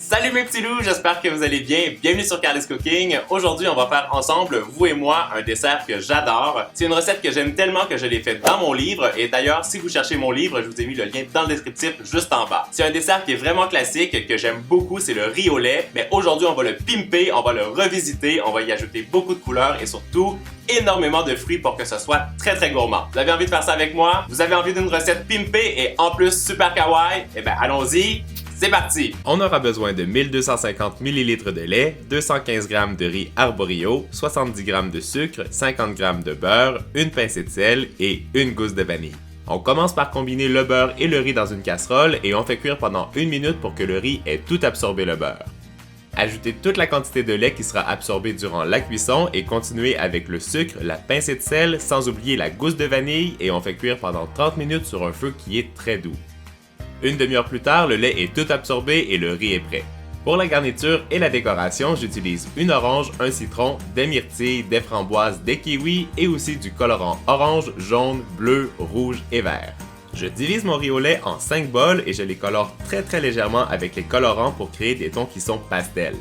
Salut mes petits loups, j'espère que vous allez bien. Bienvenue sur Carly's Cooking. Aujourd'hui, on va faire ensemble, vous et moi, un dessert que j'adore. C'est une recette que j'aime tellement que je l'ai faite dans mon livre. Et d'ailleurs, si vous cherchez mon livre, je vous ai mis le lien dans le descriptif juste en bas. C'est un dessert qui est vraiment classique, que j'aime beaucoup, c'est le riz au lait. Mais aujourd'hui, on va le pimper, on va le revisiter, on va y ajouter beaucoup de couleurs et surtout énormément de fruits pour que ce soit très gourmand. Vous avez envie de faire ça avec moi? Vous avez envie d'une recette pimpée et en plus super kawaii? Eh ben allons-y! C'est parti! On aura besoin de 1250 ml de lait, 215 g de riz arborio, 70 g de sucre, 50 g de beurre, une pincée de sel et une gousse de vanille. On commence par combiner le beurre et le riz dans une casserole et on fait cuire pendant 1 minute pour que le riz ait tout absorbé le beurre. Ajoutez toute la quantité de lait qui sera absorbée durant la cuisson et continuez avec le sucre, la pincée de sel, sans oublier la gousse de vanille et on fait cuire pendant 30 minutes sur un feu qui est très doux. Une demi-heure plus tard, le lait est tout absorbé et le riz est prêt. Pour la garniture et la décoration, j'utilise une orange, un citron, des myrtilles, des framboises, des kiwis et aussi du colorant orange, jaune, bleu, rouge et vert. Je divise mon riz au lait en 5 bols et je les colore très légèrement avec les colorants pour créer des tons qui sont pastels.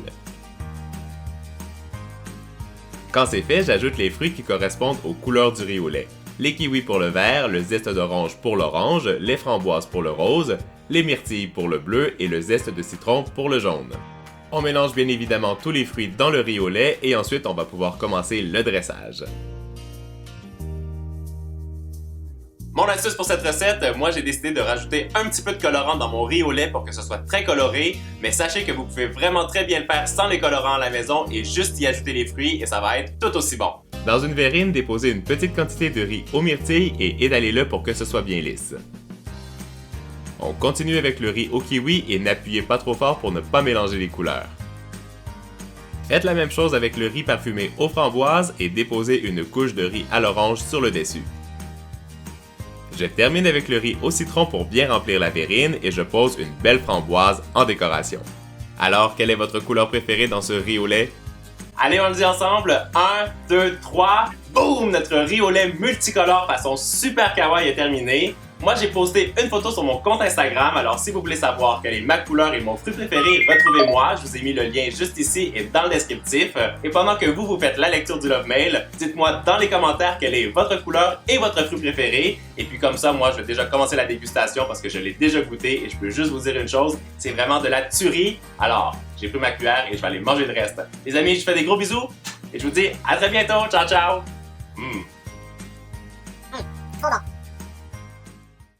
Quand c'est fait, j'ajoute les fruits qui correspondent aux couleurs du riz au lait. Les kiwis pour le vert, le zeste d'orange pour l'orange, les framboises pour le rose, les myrtilles pour le bleu et le zeste de citron pour le jaune. On mélange bien évidemment tous les fruits dans le riz au lait et ensuite on va pouvoir commencer le dressage. Mon astuce pour cette recette, moi j'ai décidé de rajouter un petit peu de colorant dans mon riz au lait pour que ce soit très coloré, mais sachez que vous pouvez vraiment très bien le faire sans les colorants à la maison et juste y ajouter les fruits et ça va être tout aussi bon. Dans une verrine, déposez une petite quantité de riz aux myrtilles et étalez-le pour que ce soit bien lisse. On continue avec le riz au kiwi et n'appuyez pas trop fort pour ne pas mélanger les couleurs. Faites la même chose avec le riz parfumé aux framboises et déposez une couche de riz à l'orange sur le dessus. Je termine avec le riz au citron pour bien remplir la verrine et je pose une belle framboise en décoration. Alors, quelle est votre couleur préférée dans ce riz au lait? Allez, on le dit ensemble, 1, 2, 3, boum! Notre riz au lait multicolore façon super kawaii est terminé. Moi, j'ai posté une photo sur mon compte Instagram, alors si vous voulez savoir quelle est ma couleur et mon fruit préféré, retrouvez-moi. Je vous ai mis le lien juste ici et dans le descriptif. Et pendant que vous faites la lecture du Love Mail, dites-moi dans les commentaires quelle est votre couleur et votre fruit préféré. Et puis comme ça, moi, je vais déjà commencer la dégustation parce que je l'ai déjà goûté et je peux juste vous dire une chose, c'est vraiment de la tuerie. Alors, j'ai pris ma cuillère et je vais aller manger le reste. Les amis, je vous fais des gros bisous et je vous dis à très bientôt. Ciao, ciao! Trop bon.